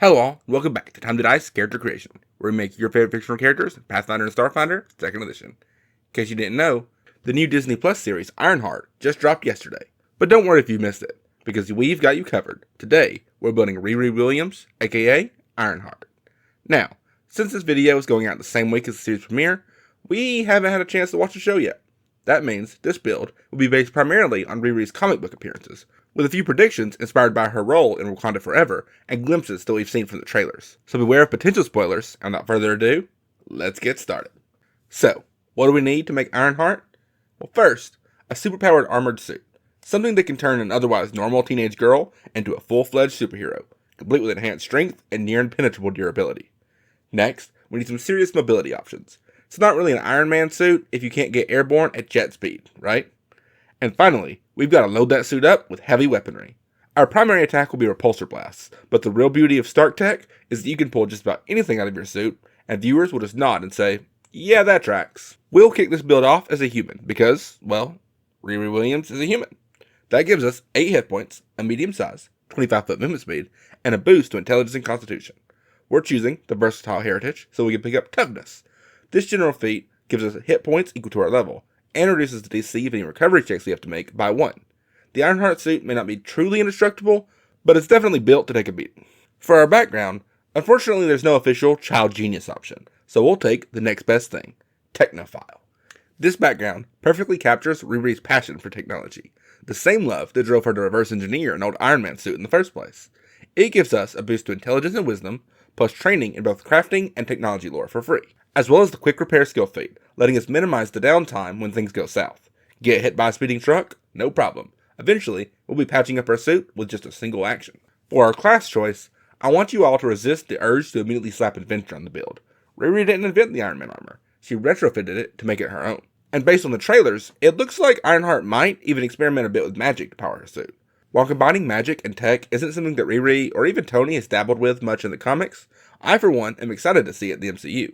Hello all, and welcome back to Time to Dice Character Creation, where we make your favorite fictional characters, Pathfinder and Starfinder, 2nd edition. In case you didn't know, the new Disney Plus series, Ironheart, just dropped yesterday. But don't worry if you missed it, because we've got you covered. Today, we're building Riri Williams, aka Ironheart. Now, since this video is going out the same week as the series premiere, we haven't had a chance to watch the show yet. That means this build will be based primarily on Riri's comic book appearances, with a few predictions inspired by her role in Wakanda Forever and glimpses that we've seen from the trailers. So beware of potential spoilers, and without further ado, let's get started. So, what do we need to make Ironheart? Well, first, a superpowered armored suit. Something that can turn an otherwise normal teenage girl into a full-fledged superhero, complete with enhanced strength and near impenetrable durability. Next, we need some serious mobility options. It's not really an Iron Man suit if you can't get airborne at jet speed, right? And finally, we've got to load that suit up with heavy weaponry. Our primary attack will be repulsor blasts, but the real beauty of Stark Tech is that you can pull just about anything out of your suit, and viewers will just nod and say, yeah, that tracks. We'll kick this build off as a human, because, well, Riri Williams is a human. That gives us 8 hit points, a medium size, 25-foot movement speed, and a boost to intelligence and constitution. We're choosing the versatile heritage, so we can pick up toughness. This general feat gives us hit points equal to our level, and reduces the DC of any recovery checks we have to make by 1. The Ironheart suit may not be truly indestructible, but it's definitely built to take a beating. For our background, unfortunately there's no official child genius option, so we'll take the next best thing, Technophile. This background perfectly captures Riri's passion for technology, the same love that drove her to reverse engineer an old Iron Man suit in the first place. It gives us a boost to intelligence and wisdom, plus training in both crafting and technology lore for free, as well as the quick repair skill feat, letting us minimize the downtime when things go south. Get hit by a speeding truck? No problem. Eventually, we'll be patching up our suit with just a single action. For our class choice, I want you all to resist the urge to immediately slap adventure on the build. Riri didn't invent the Iron Man armor. She retrofitted it to make it her own. And based on the trailers, it looks like Ironheart might even experiment a bit with magic to power her suit. While combining magic and tech isn't something that Riri or even Tony has dabbled with much in the comics, I for one am excited to see it in the MCU.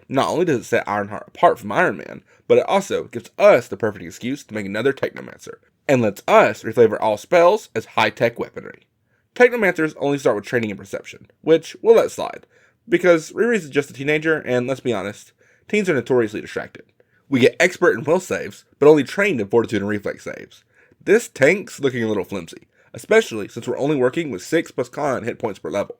Not only does it set Ironheart apart from Iron Man, but it also gives us the perfect excuse to make another Technomancer, and lets us reflavor all spells as high-tech weaponry. Technomancers only start with training and perception, which we'll let slide, because Riri's just a teenager, and let's be honest, teens are notoriously distracted. We get expert in will saves, but only trained in fortitude and reflex saves. This tank's looking a little flimsy, especially since we're only working with 6 plus con hit points per level.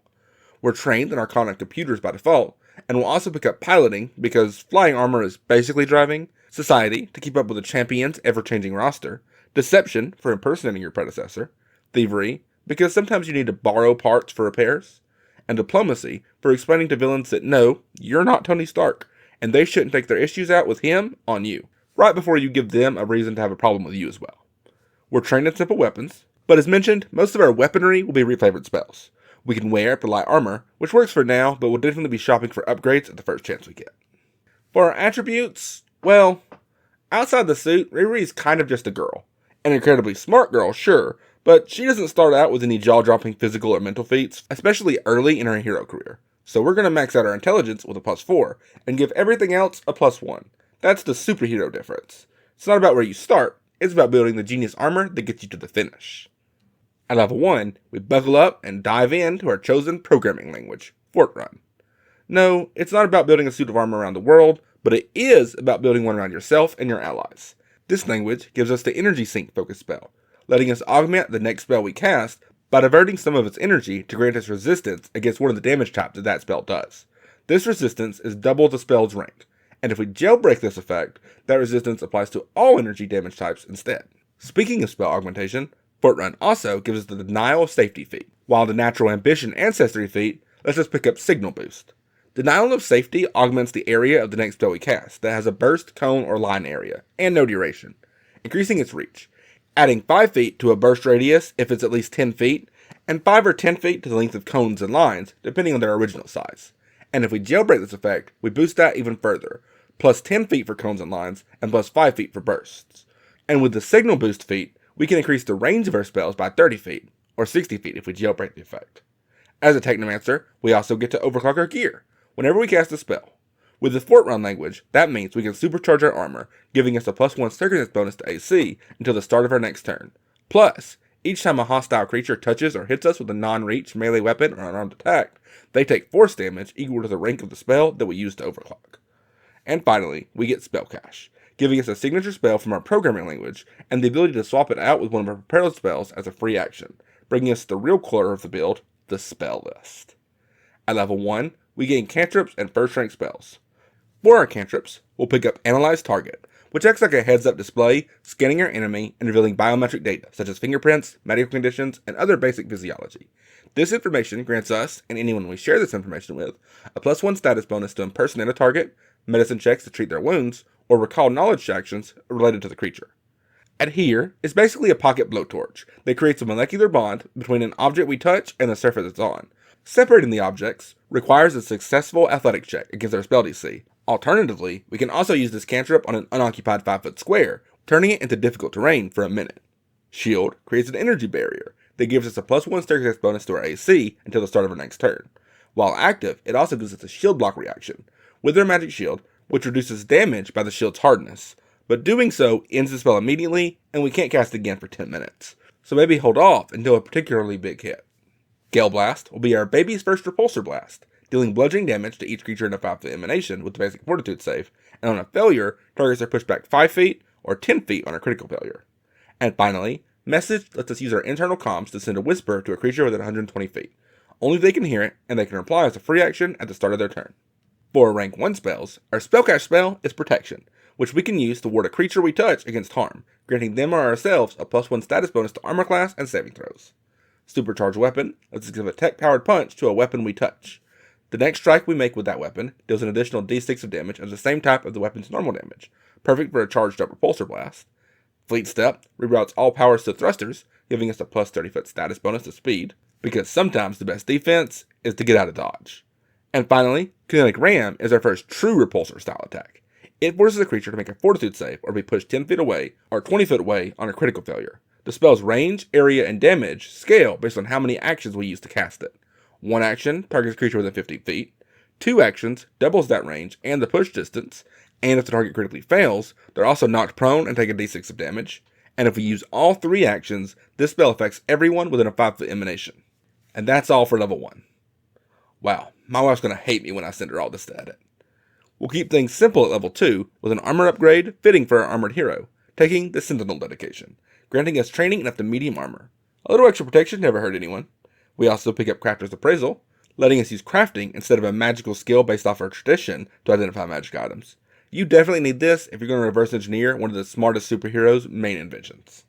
We're trained in Arcana and computers by default, and we'll also pick up piloting, because flying armor is basically driving, society, to keep up with the champion's ever-changing roster, deception, for impersonating your predecessor, thievery, because sometimes you need to borrow parts for repairs, and diplomacy, for explaining to villains that no, you're not Tony Stark, and they shouldn't take their issues out with him on you, right before you give them a reason to have a problem with you as well. We're trained in simple weapons, but as mentioned, most of our weaponry will be reflavored spells. We can wear for light armor, which works for now, but we'll definitely be shopping for upgrades at the first chance we get. For our attributes, well, outside the suit, Riri's kind of just a girl. An incredibly smart girl, sure, but she doesn't start out with any jaw-dropping physical or mental feats, especially early in her hero career. So we're going to max out our intelligence with a +4, and give everything else a +1. That's the superhero difference. It's not about where you start, it's about building the genius armor that gets you to the finish. At level 1, we buckle up and dive into our chosen programming language, Fortrun. No, it's not about building a suit of armor around the world, but it is about building one around yourself and your allies. This language gives us the energy sink focus spell, letting us augment the next spell we cast by diverting some of its energy to grant us resistance against one of the damage types that spell does. This resistance is double the spell's rank, and if we jailbreak this effect, that resistance applies to all energy damage types instead. Speaking of spell augmentation, Fortrun also gives us the Denial of Safety feat, while the Natural Ambition Ancestry feat lets us pick up Signal Boost. Denial of Safety augments the area of the next spell we cast that has a burst, cone, or line area, and no duration, increasing its reach, adding 5 feet to a burst radius if it's at least 10 feet, and 5 or 10 feet to the length of cones and lines, depending on their original size. And if we jailbreak this effect, we boost that even further, plus 10 feet for cones and lines, and plus 5 feet for bursts. And with the Signal Boost feat, we can increase the range of our spells by 30 feet, or 60 feet if we jailbreak the effect. As a Technomancer, we also get to overclock our gear whenever we cast a spell. With the Fortrun language, that means we can supercharge our armor, giving us a +1 circumstance bonus to AC until the start of our next turn. Plus, Each time a hostile creature touches or hits us with a non-reach melee weapon or unarmed attack, they take force damage equal to the rank of the spell that we use to overclock. And finally, we get Spell Cache, giving us a signature spell from our programming language and the ability to swap it out with one of our prepared spells as a free action, bringing us to the real core of the build, the spell list. At level 1, we gain cantrips and first rank spells. For our cantrips, we'll pick up Analyze Target, which acts like a heads-up display, scanning our enemy and revealing biometric data such as fingerprints, medical conditions, and other basic physiology. This information grants us, and anyone we share this information with, a +1 status bonus to impersonate a target, medicine checks to treat their wounds, or recall knowledge actions related to the creature. Adhere is basically a pocket blowtorch that creates a molecular bond between an object we touch and the surface it's on. Separating the objects requires a successful athletic check against our spell DC. Alternatively, we can also use this cantrip on an unoccupied 5-foot square, turning it into difficult terrain for a minute. Shield creates an energy barrier that gives us a +1 staircase bonus to our AC until the start of our next turn. While active, it also gives us a shield block reaction with our magic shield, which reduces damage by the shield's hardness, but doing so ends the spell immediately and we can't cast it again for 10 minutes. So maybe hold off until a particularly big hit. Gale Blast will be our baby's first repulsor blast, dealing bludgeoning damage to each creature in a 5-foot emanation with the basic fortitude save, and on a failure, targets are pushed back 5 feet or 10 feet on a critical failure. And finally, Message lets us use our internal comms to send a whisper to a creature within 120 feet. Only they can hear it, and they can reply as a free action at the start of their turn. For our rank 1 spells, our Spell Cache spell is Protection, which we can use to ward a creature we touch against harm, granting them or ourselves a +1 status bonus to armor class and saving throws. Supercharged Weapon lets us give a tech-powered punch to a weapon we touch. The next strike we make with that weapon deals an additional d6 of damage of the same type of the weapon's normal damage, perfect for a charged-up repulsor blast. Fleet Step reroutes all powers to thrusters, giving us a +30-foot status bonus to speed, because sometimes the best defense is to get out of dodge. And finally, Kinetic Ram is our first true repulsor-style attack. It forces a creature to make a fortitude save or be pushed 10 feet away or 20 feet away on a critical failure. The spell's range, area, and damage scale based on how many actions we use to cast it. 1 action targets a creature within 50 feet, 2 actions doubles that range and the push distance, and if the target critically fails, they're also knocked prone and take a d6 of damage, and if we use all 3 actions, this spell affects everyone within a 5-foot emanation. And that's all for level 1. Wow, my wife's going to hate me when I send her all this to edit. We'll keep things simple at level 2 with an armor upgrade fitting for our armored hero, taking the Sentinel dedication, granting us training enough to medium armor. A little extra protection never hurt anyone. We also pick up Crafter's Appraisal, letting us use crafting instead of a magical skill based off our tradition to identify magic items. You definitely need this if you're going to reverse engineer one of the smartest superheroes' main inventions.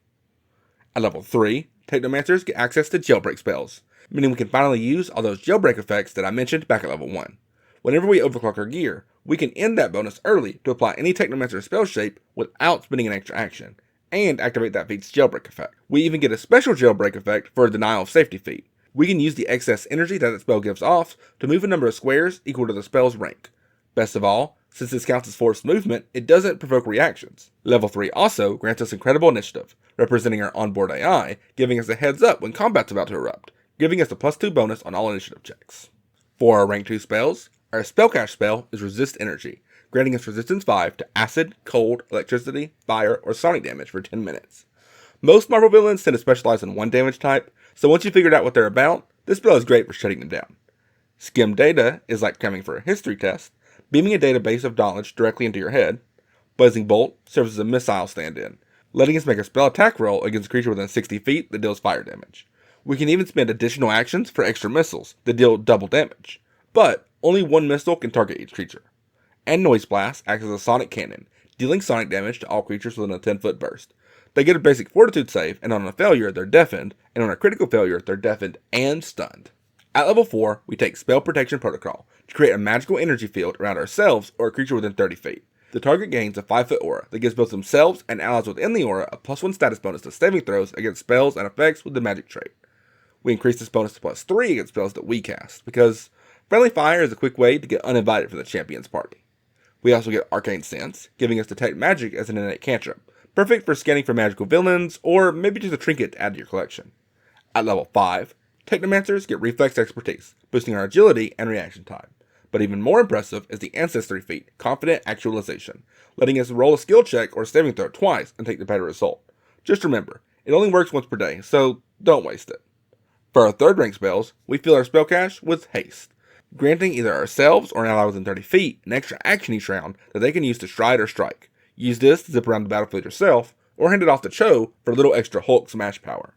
At level 3, Technomancers get access to jailbreak spells, meaning we can finally use all those jailbreak effects that I mentioned back at level 1. Whenever we overclock our gear, we can end that bonus early to apply any Technomancer spell shape without spending an extra action, and activate that feat's jailbreak effect. We even get a special jailbreak effect for a denial of safety feat. We can use the excess energy that spell gives off to move a number of squares equal to the spell's rank. Best of all, since this counts as forced movement, it doesn't provoke reactions. Level 3 also grants us incredible initiative, representing our onboard AI, giving us a heads up when combat's about to erupt, giving us a +2 bonus on all initiative checks. For our rank 2 spells, our Spell Cache spell is Resist Energy, granting us resistance 5 to acid, cold, electricity, fire, or sonic damage for 10 minutes. Most Marvel villains tend to specialize in one damage type, so once you figured out what they're about, this spell is great for shutting them down. Skim Data is like coming for a history test, beaming a database of knowledge directly into your head. Blazing Bolt serves as a missile stand-in, letting us make a spell attack roll against a creature within 60 feet that deals fire damage. We can even spend additional actions for extra missiles that deal double damage, but only 1 missile can target each creature. And Noise Blast acts as a sonic cannon, dealing sonic damage to all creatures within a 10-foot burst. They get a basic fortitude save, and on a failure, they're deafened, and on a critical failure, they're deafened and stunned. At level 4, we take Spell Protection Protocol to create a magical energy field around ourselves or a creature within 30 feet. The target gains a 5-foot aura that gives both themselves and allies within the aura a +1 status bonus to saving throws against spells and effects with the magic trait. We increase this bonus to +3 against spells that we cast, because Friendly Fire is a quick way to get uninvited from the champion's party. We also get Arcane Sense, giving us Detect Magic as an innate cantrip, perfect for scanning for magical villains, or maybe just a trinket to add to your collection. At level 5, Technomancers get Reflex Expertise, boosting our agility and reaction time. But even more impressive is the Ancestry feat, Confident Actualization, letting us roll a skill check or saving throw twice and take the better result. Just remember, It only works once per day, so don't waste it. For our third rank spells, we fill our spell cache with haste, granting either ourselves or an ally within 30 feet an extra action each round that they can use to stride or strike. Use this to zip around the battlefield yourself, or hand it off to Cho for a little extra Hulk smash power.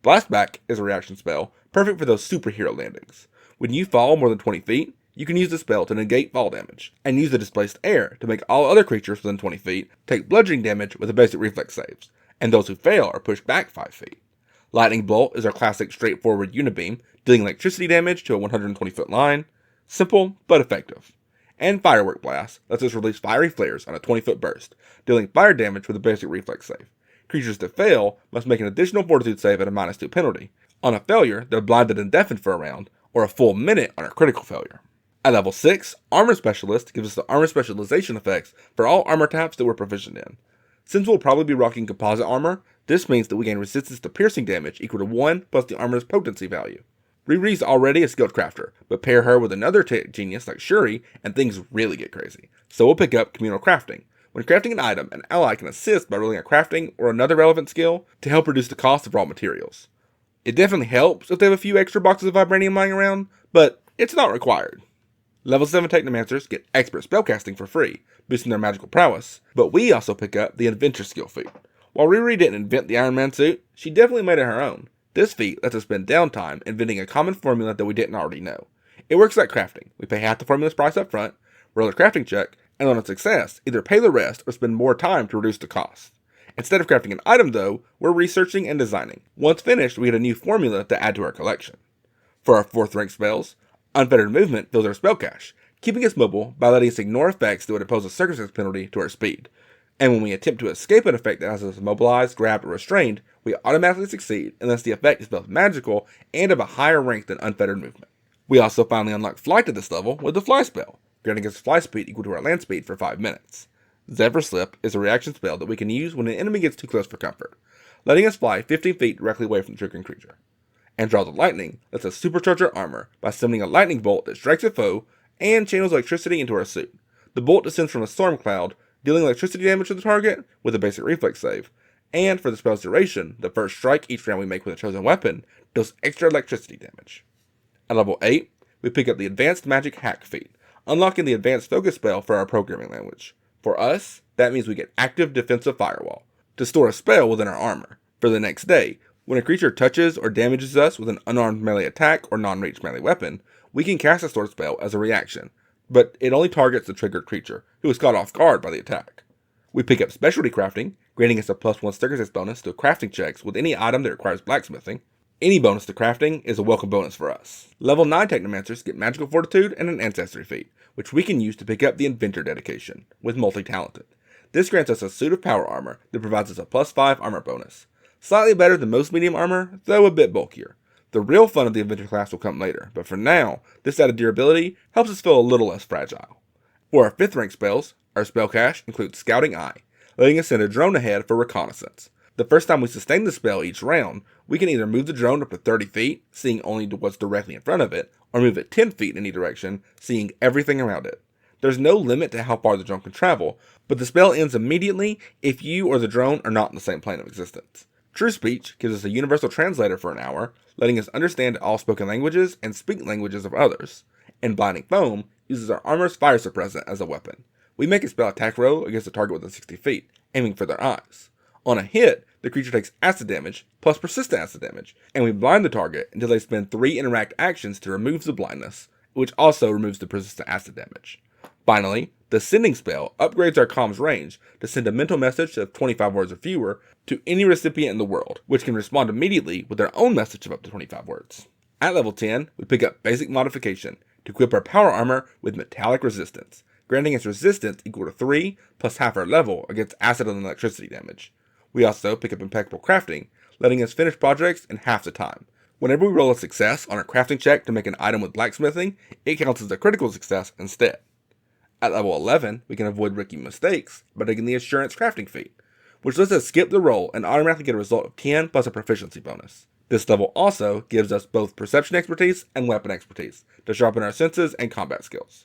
Blastback is a reaction spell, perfect for those superhero landings. When you fall more than 20 feet, you can use the spell to negate fall damage, and use the displaced air to make all other creatures within 20 feet take bludgeoning damage with the basic reflex saves, and those who fail are pushed back 5 feet. Lightning Bolt is our classic straightforward unibeam, dealing electricity damage to a 120 foot line. Simple, but effective. And Firework Blast lets us release fiery flares on a 20-foot burst, dealing fire damage with a basic reflex save. Creatures that fail must make an additional fortitude save at a -2 penalty. On a failure, they're blinded and deafened for a round, or a full minute on a critical failure. At level 6, Armor Specialist gives us the armor specialization effects for all armor types that we're proficient in. Since we'll probably be rocking composite armor, this means that we gain resistance to piercing damage equal to 1 plus the armor's potency value. Riri's already a skilled crafter, but pair her with another tech genius like Shuri, and things really get crazy. So we'll pick up Communal Crafting. When crafting an item, an ally can assist by rolling a crafting or another relevant skill to help reduce the cost of raw materials. It definitely helps if they have a few extra boxes of vibranium lying around, but it's not required. Level 7 Technomancers get expert spellcasting for free, boosting their magical prowess, but we also pick up the Inventor skill feat. While Riri didn't invent the Iron Man suit, she definitely made it her own. This feat lets us spend downtime inventing a common formula that we didn't already know. It works like crafting. We pay half the formula's price up front, roll a crafting check, and on a success, either pay the rest or spend more time to reduce the cost. Instead of crafting an item though, we're researching and designing. Once finished, we get a new formula to add to our collection. For our 4th rank spells, Unfettered Movement fills our spell cache, keeping us mobile by letting us ignore effects that would impose a circumstance penalty to our speed. And when we attempt to escape an effect that has us immobilized, grabbed, or restrained, we automatically succeed unless the effect is both magical and of a higher rank than Unfettered Movement. We also finally unlock Flight at this level with the Fly spell, granting us fly speed equal to our land speed for 5 minutes. Zephyr Slip is a reaction spell that we can use when an enemy gets too close for comfort, letting us fly 15 feet directly away from the triggering creature. And Draw the Lightning lets us supercharge our armor by summoning a lightning bolt that strikes a foe and channels electricity into our suit. The bolt descends from a storm cloud, dealing electricity damage to the target with a basic reflex save, and for the spell's duration, the first strike each round we make with a chosen weapon does extra electricity damage. At level 8, we pick up the Advanced Magic Hack feat, unlocking the Advanced Focus spell for our programming language. For us, that means we get Active Defensive Firewall, to store a spell within our armor. For the next day, when a creature touches or damages us with an unarmed melee attack or non-reach melee weapon, we can cast a stored spell as a reaction, but it only targets the triggered creature, who is caught off guard by the attack. We pick up Specialty Crafting, granting us a +1 circumstance bonus to crafting checks with any item that requires blacksmithing. Any bonus to crafting is a welcome bonus for us. Level 9 Technomancers get Magical Fortitude and an Ancestry feat, which we can use to pick up the Inventor dedication, with Multi-Talented. This grants us a suit of power armor that provides us a +5 armor bonus. Slightly better than most medium armor, though a bit bulkier. The real fun of the Inventor class will come later, but for now, this added durability helps us feel a little less fragile. For our 5th rank spells, our spell cache includes Scouting Eye, letting us send a drone ahead for reconnaissance. The first time we sustain the spell each round, we can either move the drone up to 30 feet, seeing only what's directly in front of it, or move it 10 feet in any direction, seeing everything around it. There's no limit to how far the drone can travel, but the spell ends immediately if you or the drone are not in the same plane of existence. True Speech gives us a universal translator for an hour, letting us understand all spoken languages and speak languages of others. And Blinding Foam uses our armor's fire suppressant as a weapon. We make a spell attack roll against a target within 60 feet, aiming for their eyes. On a hit, the creature takes acid damage, plus persistent acid damage, and we blind the target until they spend 3 interact actions to remove the blindness, which also removes the persistent acid damage. Finally, the Sending spell upgrades our comms range to send a mental message of 25 words or fewer to any recipient in the world, which can respond immediately with their own message of up to 25 words. At level 10, we pick up Basic Modification to equip our power armor with Metallic Resistance, granting us resistance equal to 3 plus half our level against acid and electricity damage. We also pick up Impeccable Crafting, letting us finish projects in half the time. Whenever we roll a success on a crafting check to make an item with blacksmithing, it counts as a critical success instead. At level 11, we can avoid rookie mistakes by taking the Assurance Crafting feat, which lets us skip the roll and automatically get a result of 10 plus a proficiency bonus. This level also gives us both perception expertise and weapon expertise to sharpen our senses and combat skills.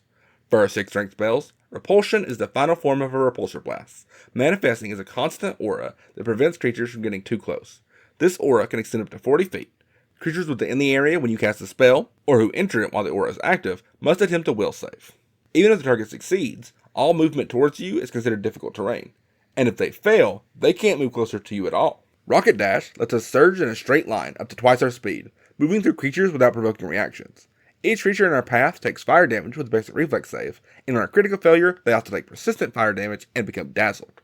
For our 6th rank spells, Repulsion is the final form of a Repulsor Blast, manifesting as a constant aura that prevents creatures from getting too close. This aura can extend up to 40 feet. Creatures within the area when you cast the spell, or who enter it while the aura is active, must attempt a will save. Even if the target succeeds, all movement towards you is considered difficult terrain, and if they fail, they can't move closer to you at all. Rocket Dash lets us surge in a straight line up to twice our speed, moving through creatures without provoking reactions. Each creature in our path takes fire damage with a basic reflex save, and on a critical failure, they also take persistent fire damage and become dazzled.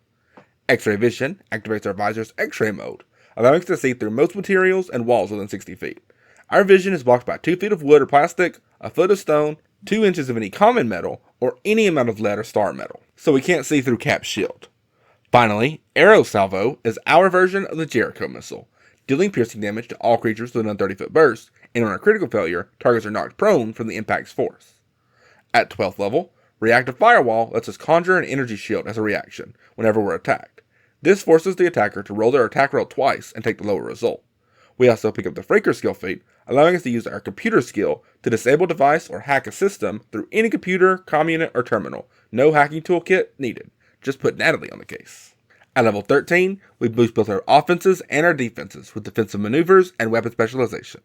X-Ray Vision activates our visor's X-Ray mode, allowing us to see through most materials and walls within 60 feet. Our vision is blocked by 2 feet of wood or plastic, a foot of stone, 2 inches of any common metal, or any amount of lead or star metal, so we can't see through Cap's shield. Finally, Arrow Salvo is our version of the Jericho missile, dealing piercing damage to all creatures within a 30-foot burst, and on a critical failure, targets are knocked prone from the impact's force. At 12th level, Reactive Firewall lets us conjure an energy shield as a reaction whenever we're attacked. This forces the attacker to roll their attack roll twice and take the lower result. We also pick up the Fraker skill feat, allowing us to use our computer skill to disable a device or hack a system through any computer, comm unit, or terminal. No hacking toolkit needed. Just put Natalie on the case. At level 13, we boost both our offenses and our defenses with defensive maneuvers and weapon specialization.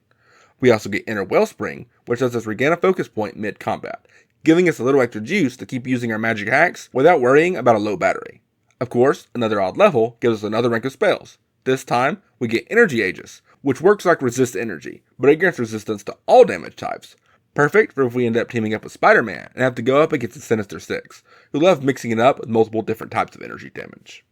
We also get Inner Wellspring, which lets us regain a focus point mid-combat, giving us a little extra juice to keep using our magic hacks without worrying about a low battery. Of course, another odd level gives us another rank of spells. This time, we get Energy Aegis, which works like Resist Energy, but it grants resistance to all damage types. Perfect for if we end up teaming up with Spider-Man and have to go up against the Sinister Six, who love mixing it up with multiple different types of energy damage.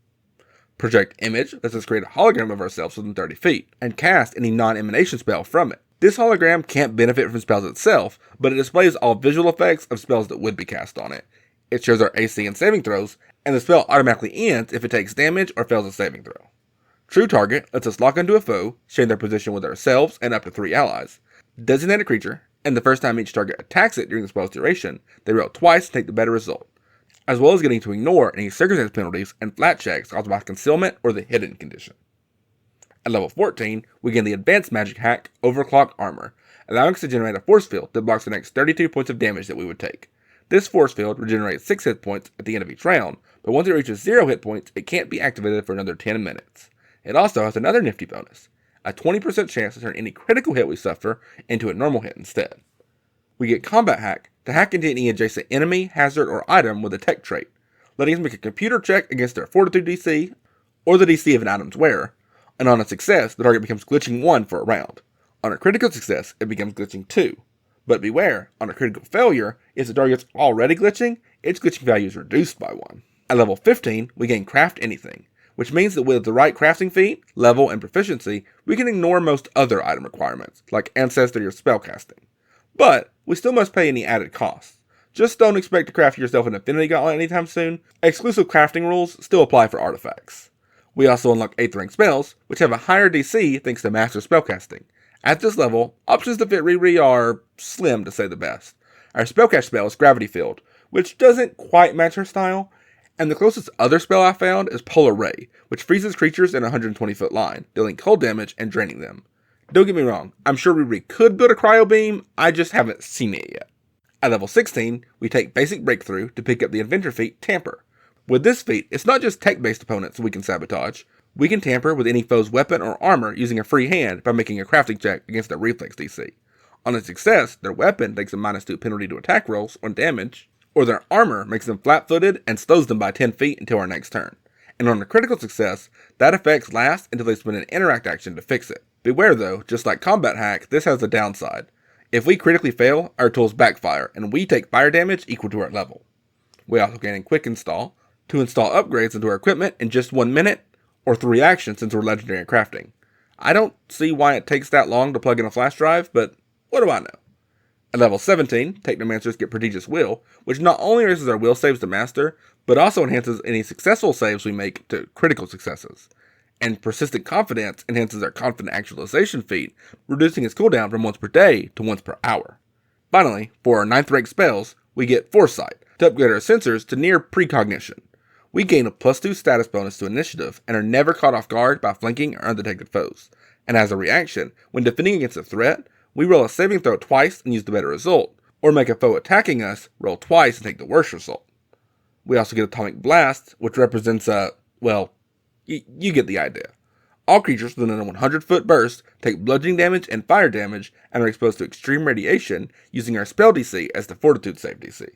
Project Image lets us create a hologram of ourselves within 30 feet, and cast any non-emanation spell from it. This hologram can't benefit from spells itself, but it displays all visual effects of spells that would be cast on it. It shows our AC and saving throws, and the spell automatically ends if it takes damage or fails a saving throw. True Target lets us lock onto a foe, sharing their position with ourselves and up to 3 allies. Designate a creature, and the first time each target attacks it during the spell's duration, they roll twice to take the better result, as well as getting to ignore any circumstance penalties and flat checks caused by concealment or the hidden condition. At level 14, we gain the advanced magic hack, Overclock Armor, allowing us to generate a force field that blocks the next 32 points of damage that we would take. This force field regenerates 6 hit points at the end of each round, but once it reaches 0 hit points, it can't be activated for another 10 minutes. It also has another nifty bonus, a 20% chance to turn any critical hit we suffer into a normal hit instead. We get Combat Hack to hack into any adjacent enemy, hazard, or item with a tech trait, letting us make a computer check against their Fortitude DC, or the DC of an item's wearer, and on a success, the target becomes glitching 1 for a round. On a critical success, it becomes glitching 2. But beware, on a critical failure, if the target's already glitching, its glitching value is reduced by 1. At level 15, we gain Craft Anything, which means that with the right crafting feat, level, and proficiency, we can ignore most other item requirements, like Ancestry or Spellcasting. But we still must pay any added costs. Just don't expect to craft yourself an Affinity Gauntlet anytime soon. Exclusive crafting rules still apply for artifacts. We also unlock 8th rank spells, which have a higher DC thanks to Master Spellcasting. At this level, options to fit Riri are slim to say the best. Our spellcast spell is Gravity Field, which doesn't quite match her style, and the closest other spell I found is Polar Ray, which freezes creatures in a 120-foot line, dealing cold damage and draining them. Don't get me wrong, I'm sure Riri could build a Cryo Beam, I just haven't seen it yet. At level 16, we take Basic Breakthrough to pick up the Inventor feat Tamper. With this feat, it's not just tech-based opponents we can sabotage. We can tamper with any foe's weapon or armor using a free hand by making a crafting check against their reflex DC. On a success, their weapon takes a -2 penalty to attack rolls on damage, or their armor makes them flat-footed and slows them by 10 feet until our next turn. And on a critical success, that effect lasts until they spend an interact action to fix it. Beware though, just like Combat Hack, this has a downside. If we critically fail, our tools backfire, and we take fire damage equal to our level. We also gain Quick Install to install upgrades into our equipment in just 1 minute, or 3 actions since we're legendary in crafting. I don't see why it takes that long to plug in a flash drive, but what do I know? At level 17, Technomancers get Prodigious Will, which not only raises our will saves to master, but also enhances any successful saves we make to critical successes. And Persistent Confidence enhances our Confident Actualization feat, reducing its cooldown from once per day to once per hour. Finally, for our 9th rank spells, we get Foresight to upgrade our sensors to near precognition. We gain a +2 status bonus to initiative and are never caught off guard by flanking or undetected foes. And as a reaction, when defending against a threat, we roll a saving throw twice and use the better result, or make a foe attacking us roll twice and take the worst result. We also get Atomic Blast, which represents you get the idea. All creatures within a 100-foot burst take bludgeoning damage and fire damage and are exposed to extreme radiation using our spell DC as the Fortitude save DC.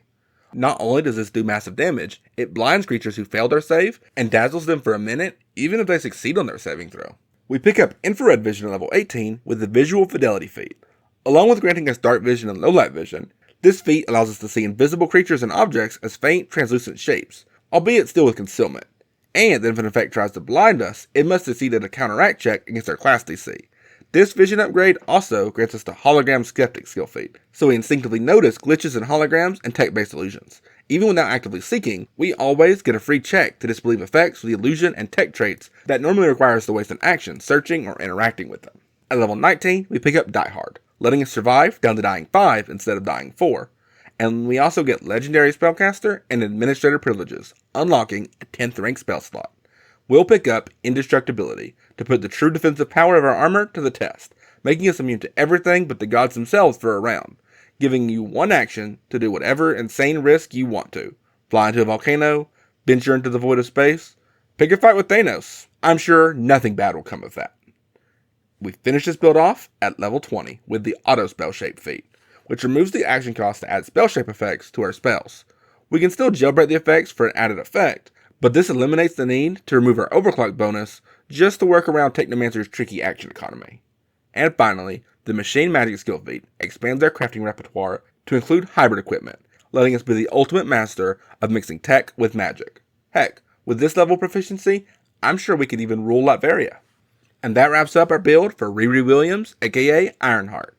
Not only does this do massive damage, it blinds creatures who failed their save and dazzles them for a minute even if they succeed on their saving throw. We pick up Infrared Vision at level 18 with the Visual Fidelity feat. Along with granting us Dark Vision and Low Light Vision, this feat allows us to see invisible creatures and objects as faint, translucent shapes, albeit still with concealment. And if an effect tries to blind us, it must succeed at a counteract check against our class DC. This vision upgrade also grants us the Hologram Skeptic skill feat, so we instinctively notice glitches in holograms and tech-based illusions. Even without actively seeking, we always get a free check to disbelieve effects with the illusion and tech traits that normally require us to waste an action searching or interacting with them. At level 19, we pick up Die Hard, letting us survive down to dying 5 instead of dying 4. And we also get Legendary Spellcaster and Administrator privileges, unlocking a 10th rank spell slot. We'll pick up Indestructibility to put the true defensive power of our armor to the test, making us immune to everything but the gods themselves for a round, giving you one action to do whatever insane risk you want to. Fly into a volcano, venture into the void of space, pick a fight with Thanos. I'm sure nothing bad will come of that. We finish this build off at level 20 with the Auto Spell Shape feat, which removes the action cost to add spell shape effects to our spells. We can still jailbreak the effects for an added effect, but this eliminates the need to remove our overclock bonus just to work around Technomancer's tricky action economy. And finally, the Machine Magic skill feat expands our crafting repertoire to include hybrid equipment, letting us be the ultimate master of mixing tech with magic. Heck, with this level of proficiency, I'm sure we could even rule Latveria. And that wraps up our build for Riri Williams, aka Ironheart.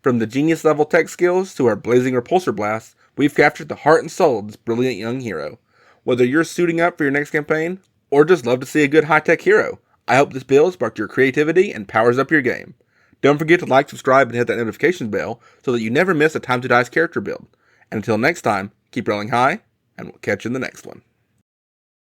From the genius level tech skills to our blazing repulsor blasts, we've captured the heart and soul of this brilliant young hero. Whether you're suiting up for your next campaign, or just love to see a good high-tech hero, I hope this build sparked your creativity and powers up your game. Don't forget to like, subscribe, and hit that notifications bell so that you never miss a Time to Die's character build. And until next time, keep rolling high, and we'll catch you in the next one.